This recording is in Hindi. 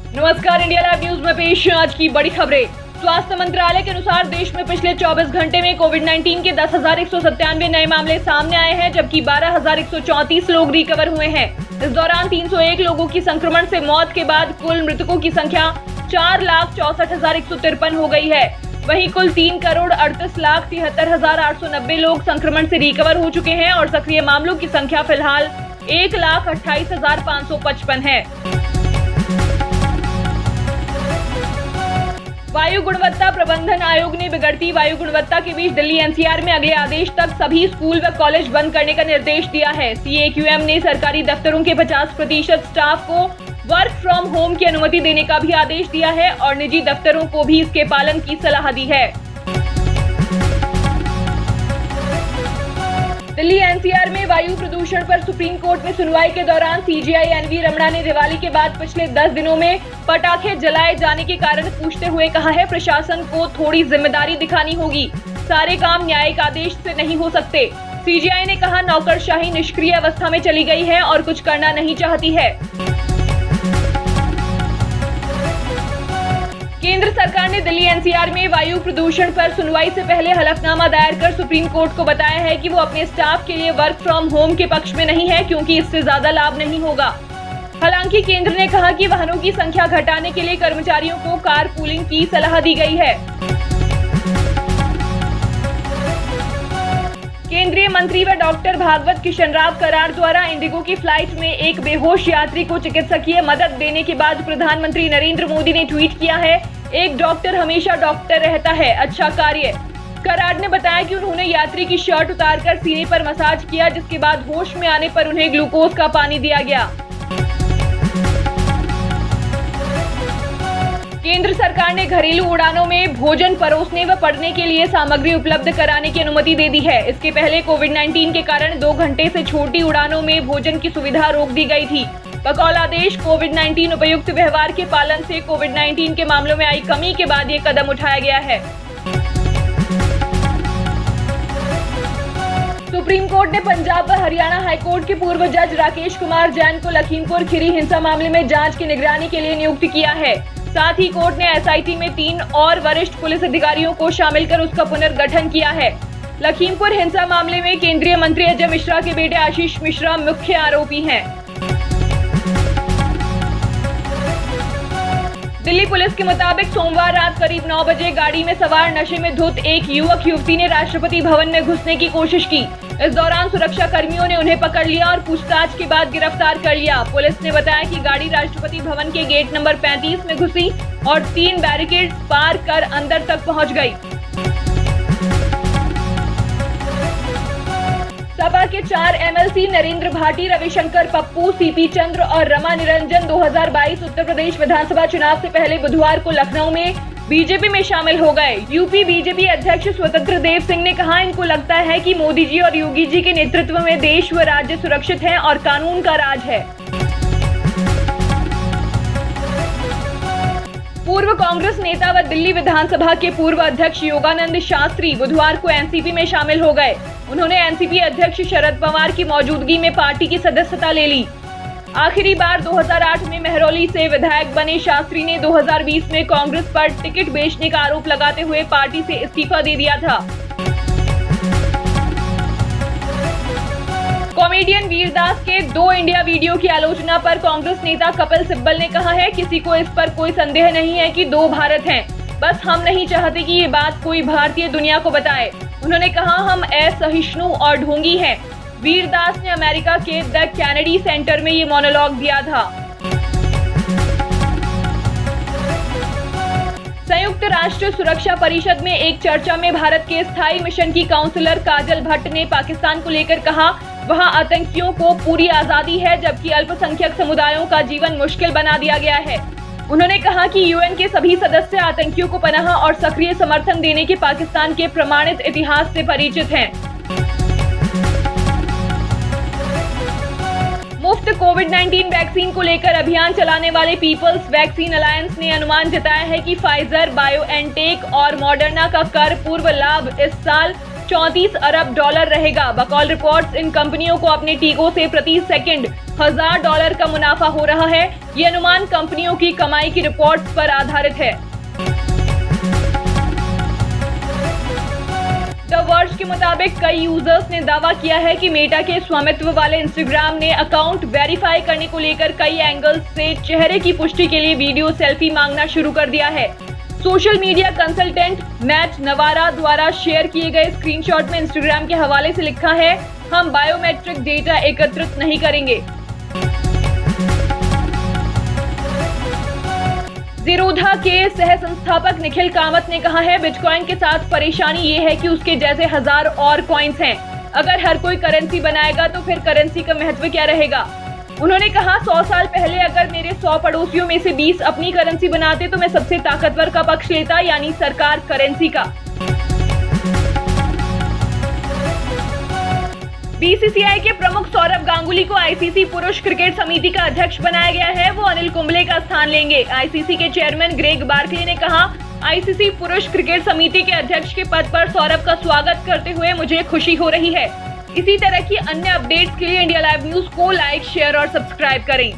नमस्कार, इंडिया लाइव न्यूज में पेश है आज की बड़ी खबरें। स्वास्थ्य मंत्रालय के अनुसार देश में पिछले 24 घंटे में कोविड-19 के 10,197 नए मामले सामने आए हैं, जबकि 12,134 लोग रिकवर हुए हैं। इस दौरान 301 लोगों की संक्रमण से मौत के बाद कुल मृतकों की संख्या 4,64,153 हो गई है। वहीं कुल 3,38,73,890 लोग संक्रमण से रिकवर हो चुके हैं और सक्रिय मामलों की संख्या फिलहाल 1,28,555 है। वायु गुणवत्ता प्रबंधन आयोग ने बिगड़ती वायु गुणवत्ता के बीच दिल्ली एनसीआर में अगले आदेश तक सभी स्कूल व कॉलेज बंद करने का निर्देश दिया है। सीएक्यूएम ने सरकारी दफ्तरों के 50% स्टाफ को वर्क फ्रॉम होम की अनुमति देने का भी आदेश दिया है और निजी दफ्तरों को भी इसके पालन की सलाह दी है। दिल्ली एनसीआर में वायु प्रदूषण पर सुप्रीम कोर्ट में सुनवाई के दौरान सीजेआई एनवी रमणा ने दिवाली के बाद पिछले 10 दिनों में पटाखे जलाए जाने के कारण पूछते हुए कहा है, प्रशासन को थोड़ी जिम्मेदारी दिखानी होगी, सारे काम न्यायिक आदेश से नहीं हो सकते। सीजेआई ने कहा, नौकरशाही निष्क्रिय अवस्था में चली गई है और कुछ करना नहीं चाहती है। केंद्र सरकार ने दिल्ली एनसीआर में वायु प्रदूषण पर सुनवाई से पहले हलफनामा दायर कर सुप्रीम कोर्ट को बताया है कि वो अपने स्टाफ के लिए वर्क फ्रॉम होम के पक्ष में नहीं है, क्योंकि इससे ज्यादा लाभ नहीं होगा। हालांकि केंद्र ने कहा कि वाहनों की संख्या घटाने के लिए कर्मचारियों को कार पूलिंग की सलाह दी गई है। केंद्रीय मंत्री व डॉक्टर भागवत किशन राव कराड़ द्वारा इंडिगो की फ्लाइट में एक बेहोश यात्री को चिकित्सकीय मदद देने के बाद प्रधानमंत्री नरेंद्र मोदी ने ट्वीट किया है, एक डॉक्टर हमेशा डॉक्टर रहता है, अच्छा कार्य। कराड़ ने बताया कि उन्होंने यात्री की शर्ट उतारकर सीने पर मसाज किया, जिसके बाद होश में आने पर उन्हें ग्लूकोज का पानी दिया गया। केंद्र सरकार ने घरेलू उड़ानों में भोजन परोसने व पढ़ने के लिए सामग्री उपलब्ध कराने की अनुमति दे दी है। इसके पहले कोविड-19 के कारण 2 घंटे से छोटी उड़ानों में भोजन की सुविधा रोक दी गई थी। बकौल आदेश कोविड-19 उपयुक्त व्यवहार के पालन से कोविड-19 के मामलों में आई कमी के बाद ये कदम उठाया गया है। सुप्रीम कोर्ट ने पंजाब व हरियाणा हाईकोर्ट के पूर्व जज राकेश कुमार जैन को लखीमपुर खीरी हिंसा मामले में जांच की निगरानी के लिए नियुक्त किया है। साथ ही कोर्ट ने एसआईटी में 3 और वरिष्ठ पुलिस अधिकारियों को शामिल कर उसका पुनर्गठन किया है। लखीमपुर हिंसा मामले में केंद्रीय मंत्री अजय मिश्रा के बेटे आशीष मिश्रा मुख्य आरोपी हैं। दिल्ली पुलिस के मुताबिक सोमवार रात करीब 9 बजे गाड़ी में सवार नशे में धुत एक युवक युवती ने राष्ट्रपति भवन में घुसने की कोशिश की। इस दौरान सुरक्षा कर्मियों ने उन्हें पकड़ लिया और पूछताछ के बाद गिरफ्तार कर लिया। पुलिस ने बताया कि गाड़ी राष्ट्रपति भवन के गेट नंबर 35 में घुसी और 3 बैरिकेड्स पार कर अंदर तक पहुंच गई। सपा के 4 एमएलसी नरेंद्र भाटी, रविशंकर पप्पू, सीपी चंद्र और रमा निरंजन 2022 उत्तर प्रदेश विधानसभा चुनाव से पहले बुधवार को लखनऊ में बीजेपी में शामिल हो गए। यूपी बीजेपी अध्यक्ष स्वतंत्र देव सिंह ने कहा, इनको लगता है कि मोदी जी और योगी जी के नेतृत्व में देश व राज्य सुरक्षित है और कानून का राज है। पूर्व कांग्रेस नेता व दिल्ली विधानसभा के पूर्व अध्यक्ष योगानंद शास्त्री बुधवार को एनसीपी में शामिल हो गए। उन्होंने एनसीपी अध्यक्ष शरद पवार की मौजूदगी में पार्टी की सदस्यता ले ली। आखिरी बार 2008 में महरौली से विधायक बने शास्त्री ने 2020 में कांग्रेस पर टिकट बेचने का आरोप लगाते हुए पार्टी से इस्तीफा दे दिया था। कॉमेडियन वीरदास के 2 इंडिया वीडियो की आलोचना पर कांग्रेस नेता कपिल सिब्बल ने कहा है, किसी को इस पर कोई संदेह नहीं है कि 2 भारत हैं, बस हम नहीं चाहते कि ये बात कोई भारतीय दुनिया को बताए। उन्होंने कहा, हम असहिष्णु और ढोंगी हैं। वीरदास ने अमेरिका के द कैनेडी सेंटर में ये मोनोलॉग दिया था। संयुक्त राष्ट्र सुरक्षा परिषद में एक चर्चा में भारत के स्थायी मिशन की काउंसलर काजल भट्ट ने पाकिस्तान को लेकर कहा, वहां आतंकियों को पूरी आजादी है, जबकि अल्पसंख्यक समुदायों का जीवन मुश्किल बना दिया गया है। उन्होंने कहा कि यूएन के सभी सदस्य आतंकियों को पनाह और सक्रिय समर्थन देने के पाकिस्तान के प्रमाणित इतिहास से परिचित हैं। मुफ्त कोविड-19 वैक्सीन को लेकर अभियान चलाने वाले पीपल्स वैक्सीन अलायंस ने अनुमान जताया है कि फाइजर, बायोएनटेक और मॉडर्ना का कर पूर्व लाभ इस साल $34 अरब रहेगा। बकौल रिपोर्ट्स, इन कंपनियों को अपने टीकों से प्रति सेकंड $1000 का मुनाफा हो रहा है। ये अनुमान कंपनियों की कमाई की रिपोर्ट्स पर आधारित है। द वर्ज के मुताबिक कई यूजर्स ने दावा किया है कि मेटा के स्वामित्व वाले इंस्टाग्राम ने अकाउंट वेरीफाई करने को लेकर कई एंगल्स से चेहरे की पुष्टि के लिए वीडियो सेल्फी मांगना शुरू कर दिया है। सोशल मीडिया कंसल्टेंट मैट नवारा द्वारा शेयर किए गए स्क्रीनशॉट में इंस्टाग्राम के हवाले से लिखा है, हम बायोमेट्रिक डेटा एकत्रित नहीं करेंगे। ज़ीरोधा के सह संस्थापक निखिल कामत ने कहा है, बिटकॉइन के साथ परेशानी ये है कि उसके जैसे 1000 और कॉइन्स हैं। अगर हर कोई करेंसी बनाएगा तो फिर करेंसी का महत्व क्या रहेगा। उन्होंने कहा, 100 साल पहले अगर मेरे 100 पड़ोसियों में से 20 अपनी करेंसी बनाते तो मैं सबसे ताकतवर का पक्ष लेता, यानी सरकार करेंसी का। बीसीसीआई के प्रमुख सौरव गांगुली को आईसीसी पुरुष क्रिकेट समिति का अध्यक्ष बनाया गया है। वो अनिल कुंबले का स्थान लेंगे। आईसीसी के चेयरमैन ग्रेग बार्कले ने कहा, आईसीसी पुरुष क्रिकेट समिति के अध्यक्ष के पद पर सौरव का स्वागत करते हुए मुझे खुशी हो रही है। इसी तरह की अन्य अपडेट्स के लिए इंडिया लाइव न्यूज को लाइक, शेयर और सब्सक्राइब करें।